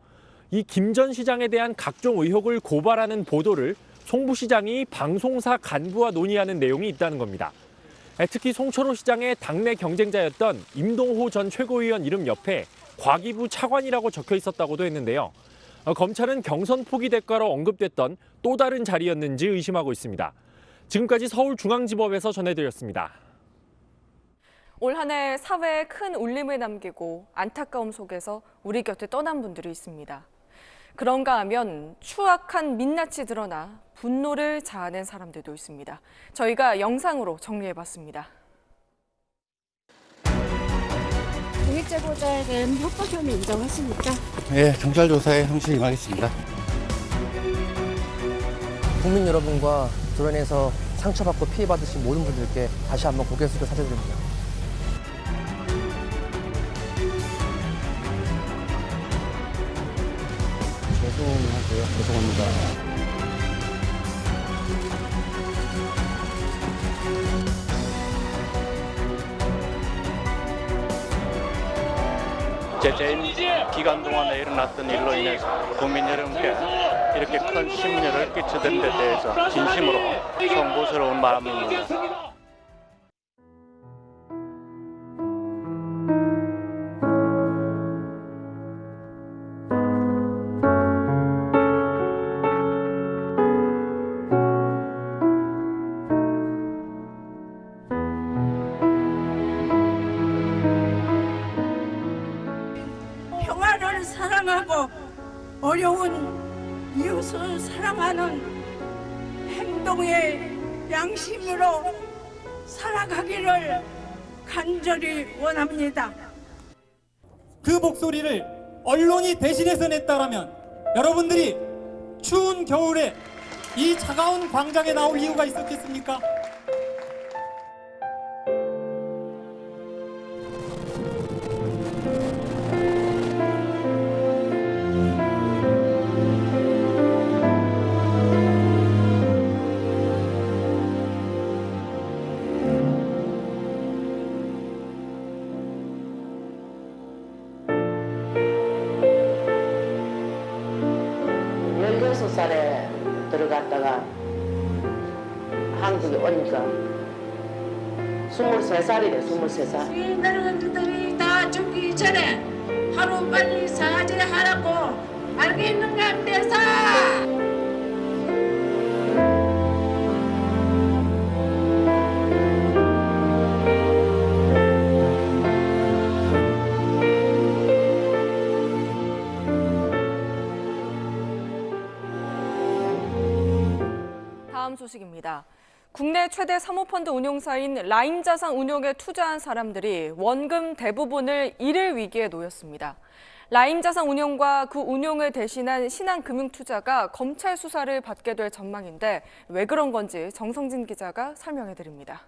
이 김 전 시장에 대한 각종 의혹을 고발하는 보도를 송 부시장이 방송사 간부와 논의하는 내용이 있다는 겁니다. 특히 송철호 시장의 당내 경쟁자였던 임동호 전 최고위원 이름 옆에 과기부 차관이라고 적혀 있었다고도 했는데요. 검찰은 경선 포기 대가로 언급됐던 또 다른 자리였는지 의심하고 있습니다. 지금까지 서울중앙지법에서 전해드렸습니다. 올 한 해 사회에 큰 울림을 남기고 안타까움 속에서 우리 곁에 떠난 분들이 있습니다. 그런가 하면 추악한 민낯이 드러나 분노를 자아낸 사람들도 있습니다. 저희가 영상으로 정리해봤습니다. 공익 제보자에 대한 협박 혐의 인정하십니까? 예, 경찰 조사에 성실히 임하겠습니다. 국민 여러분과 드론에서 상처받고 피해받으신 모든 분들께 다시 한번 고개 숙여 사죄드립니다. 죄송하고요. 죄송합니다. 제재임 기간 동안에 일어났던 일로 인해서 국민 여러분께 이렇게 큰 심려를 끼치던 데 대해서 진심으로 송구스러운 마음입니다. 평화를 사랑하고 어려운 이웃을 사랑하는 행동의 양심으로 살아가기를 간절히 원합니다. 그 목소리를 언론이 대신해서 냈다라면 여러분들이 추운 겨울에 이 차가운 광장에 나올 이유가 있었겠습니까? 살에 들어갔다가 한국에 오니까 23살이래, 23살. 이 늙은이들이 다 죽기 전에 하루 빨리 사죄하라고 알겠는가 합니다. 다음 소식입니다. 국내 최대 사모펀드 운용사인 라임자산 운용에 투자한 사람들이 원금 대부분을 잃을 위기에 놓였습니다. 라임자산 운용과 그 운용을 대신한 신한금융투자가 검찰 수사를 받게 될 전망인데 왜 그런 건지 정성진 기자가 설명해드립니다.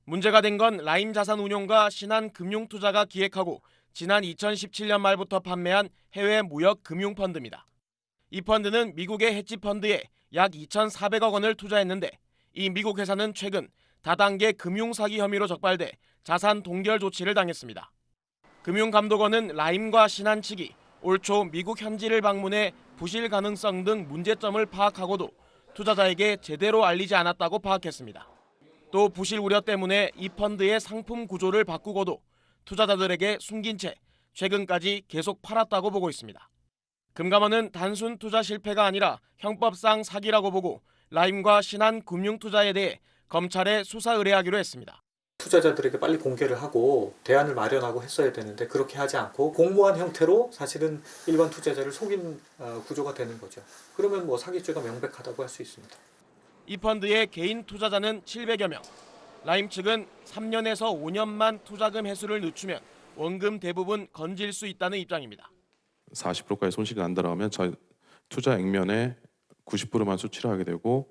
문제가 된 건 라임자산운용과 신한금융투자가 기획하고 지난 2017년 말부터 판매한 해외 무역 금융펀드입니다. 이 펀드는 미국의 헤지펀드에 약 2,400억 원을 투자했는데 이 미국 회사는 최근 다단계 금융사기 혐의로 적발돼 자산 동결 조치를 당했습니다. 금융감독원은 라임과 신한 측이 올 초 미국 현지를 방문해 부실 가능성 등 문제점을 파악하고도 투자자에게 제대로 알리지 않았다고 파악했습니다. 또 부실 우려 때문에 이 펀드의 상품 구조를 바꾸고도 투자자들에게 숨긴 채 최근까지 계속 팔았다고 보고 있습니다. 금감원은 단순 투자 실패가 아니라 형법상 사기라고 보고 라임과 신한금융투자에 대해 검찰에 수사 의뢰하기로 했습니다. 투자자들에게 빨리 공개를 하고 대안을 마련하고 했어야 되는데 그렇게 하지 않고 공모한 형태로 사실은 일반 투자자를 속인 구조가 되는 거죠. 그러면 뭐 사기죄가 명백하다고 할 수 있습니다. 이 펀드의 개인 투자자는 700여 명. 라임 측은 3년에서 5년만 투자금 회수를 늦추면 원금 대부분 건질 수 있다는 입장입니다. 40%까지 손실이 난다라면 투자 액면에 90%만 수취를 하게 되고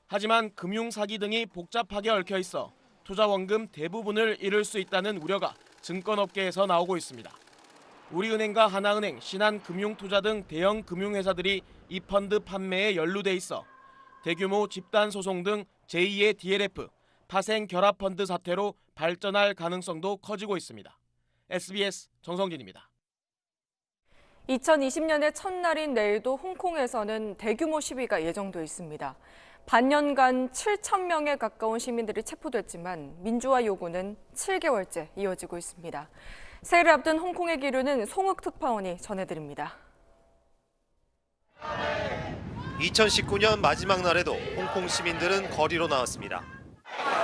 하지만 금융 사기 등이 복잡하게 얽혀 있어 투자 원금 대부분을 잃을 수 있다는 우려가 증권업계에서 나오고 있습니다. 우리은행과 하나은행, 신한금융투자 등 대형 금융회사들이 이 펀드 판매에 연루돼 있어 대규모 집단 소송 등 제2의 DLF, 파생 결합 펀드 사태로 발전할 가능성도 커지고 있습니다. SBS 정성진입니다. 2020년의 첫날인 내일도 홍콩에서는 대규모 시위가 예정돼 있습니다. 반년간 7,000명에 가까운 시민들이 체포됐지만 민주화 요구는 7개월째 이어지고 있습니다. 새해를 앞둔 홍콩의 기류는 송욱 특파원이 전해드립니다. 2019년 마지막 날에도 홍콩 시민들은 거리로 나왔습니다.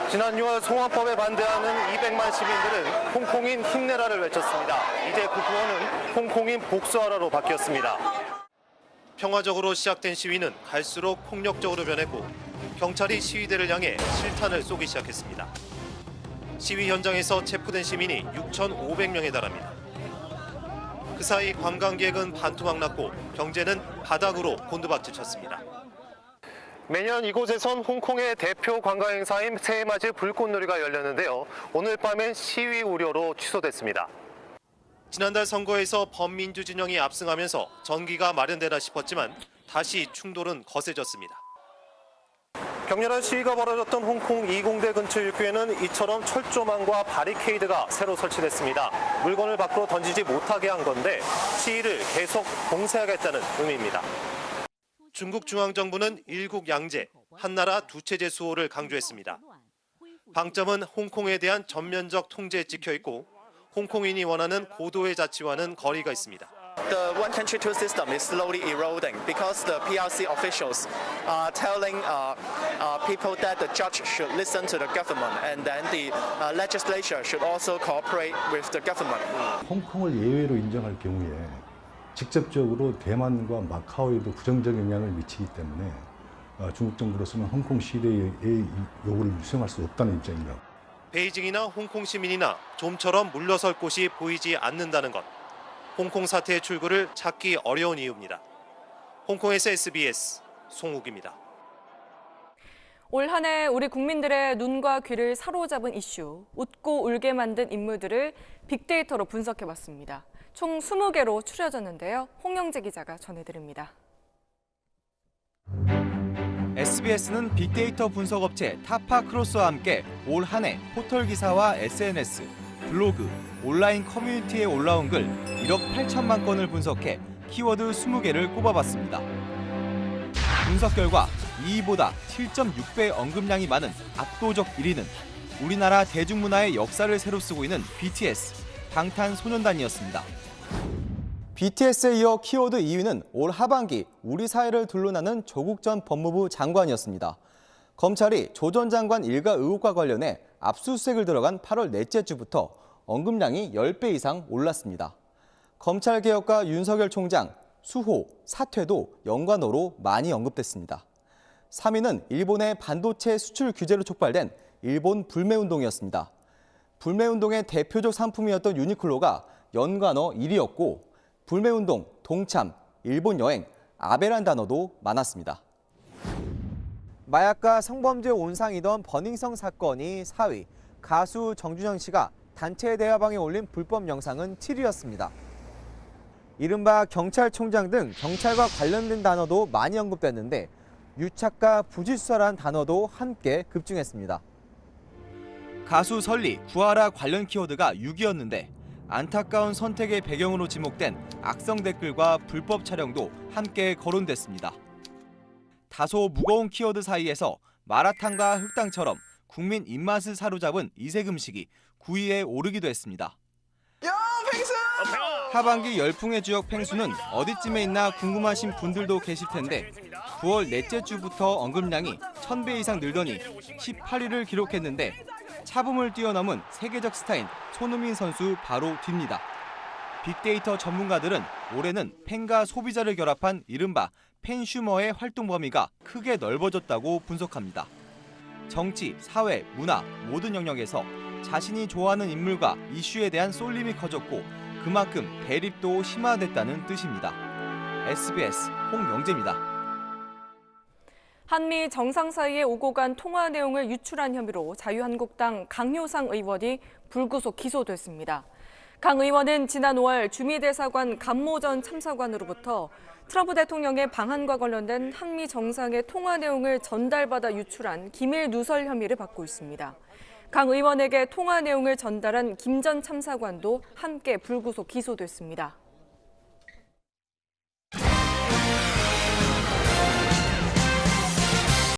지난 6월 송화법에 반대하는 200만 시민들은 홍콩인 힘내라를 외쳤습니다. 이제 그 구호는 홍콩인 복수하라로 바뀌었습니다. 평화적으로 시작된 시위는 갈수록 폭력적으로 변했고 경찰이 시위대를 향해 실탄을 쏘기 시작했습니다. 시위 현장에서 체포된 시민이 6,500명에 달합니다. 그 사이 관광객은 반토막 났고 경제는 바닥으로 곤두박질 쳤습니다. 매년 이곳에선 홍콩의 대표 관광 행사인 새해맞이 불꽃놀이가 열렸는데요. 오늘 밤엔 시위 우려로 취소됐습니다. 지난달 선거에서 범민주 진영이 압승하면서 전기가 마련되나 싶었지만 다시 충돌은 거세졌습니다. 격렬한 시위가 벌어졌던 홍콩 2공대 근처 입구에는 이처럼 철조망과 바리케이드가 새로 설치됐습니다. 물건을 밖으로 던지지 못하게 한 건데 시위를 계속 봉쇄하겠다는 의미입니다. 중국 중앙정부는 일국 양제, 한나라 두 체제 수호를 강조했습니다. 방점은 홍콩에 대한 전면적 통제에 찍혀 있고 홍콩인이 원하는 고도의 자치와는 거리가 있습니다. The one country two system is slowly eroding because the PRC officials are telling people that the judge should listen to the government and then the legislature should also cooperate with the government. 홍콩을 예외로 인정할 경우에 직접적으로 대만과 마카오에도 부정적 영향을 미치기 때문에 중국 정부로서는 홍콩 시위대의 요구를 수용할 수 없다는 입장입니다. 베이징이나 홍콩 시민이나 좀처럼 물러설 곳이 보이지 않는다는 것. 홍콩 사태의 출구를 찾기 어려운 이유입니다. 홍콩에서 SBS 송욱입니다. 올 한 해 우리 국민들의 눈과 귀를 사로잡은 이슈, 웃고 울게 만든 인물들을 빅데이터로 분석해봤습니다. 총 20개로 추려졌는데요. 홍영재 기자가 전해드립니다. SBS는 빅데이터 분석업체 타파크로스와 함께 올 한 해 포털 기사와 SNS, 블로그, 온라인 커뮤니티에 올라온 글 1억 8천만 건을 분석해 키워드 20개를 꼽아봤습니다. 분석 결과 2위보다 7.6배 언급량이 많은 압도적 1위는 우리나라 대중문화의 역사를 새로 쓰고 있는 BTS, 방탄소년단이었습니다. BTS에 이어 키워드 2위는 올 하반기 우리 사회를 둘러나는 조국 전 법무부 장관이었습니다. 검찰이 조 전 장관 일가 의혹과 관련해 압수수색을 들어간 8월 넷째 주부터 언급량이 10배 이상 올랐습니다. 검찰개혁과 윤석열 총장, 수호, 사퇴도 연관어로 많이 언급됐습니다. 3위는 일본의 반도체 수출 규제로 촉발된 일본 불매운동이었습니다. 불매운동의 대표적 상품이었던 유니클로가 연관어 1위였고 불매운동, 동참, 일본 여행, 아베란 단어도 많았습니다. 마약과 성범죄 온상이던 버닝썬 사건이 4위, 가수 정준영 씨가 단체 대화방에 올린 불법 영상은 7위였습니다. 이른바 경찰총장 등 경찰과 관련된 단어도 많이 언급됐는데 유착과 부질수사라는 단어도 함께 급증했습니다. 가수 설리, 구하라 관련 키워드가 6위였는데 안타까운 선택의 배경으로 지목된 악성 댓글과 불법 촬영도 함께 거론됐습니다. 다소 무거운 키워드 사이에서 마라탕과 흑당처럼 국민 입맛을 사로잡은 이색 음식이 9위에 오르기도 했습니다. 야, 펭수! 하반기 열풍의 주역 펭수는 어디쯤에 있나 궁금하신 분들도 계실 텐데 9월 넷째 주부터 언급량이 1000배 이상 늘더니 18위를 기록했는데 차붐을 뛰어넘은 세계적 스타인 손흥민 선수 바로 뒤입니다. 빅데이터 전문가들은 올해는 팬과 소비자를 결합한 이른바 팬슈머의 활동 범위가 크게 넓어졌다고 분석합니다. 정치, 사회, 문화 모든 영역에서 자신이 좋아하는 인물과 이슈에 대한 쏠림이 커졌고 그만큼 대립도 심화됐다는 뜻입니다. SBS 홍영재입니다. 한미 정상 사이에 오고 간 통화 내용을 유출한 혐의로 자유한국당 강효상 의원이 불구속 기소됐습니다. 강 의원은 지난 5월 주미대사관 감모 전 참사관으로부터 트럼프 대통령의 방한과 관련된 한미 정상의 통화 내용을 전달받아 유출한 기밀 누설 혐의를 받고 있습니다. 강 의원에게 통화 내용을 전달한 김 전 참사관도 함께 불구속 기소됐습니다.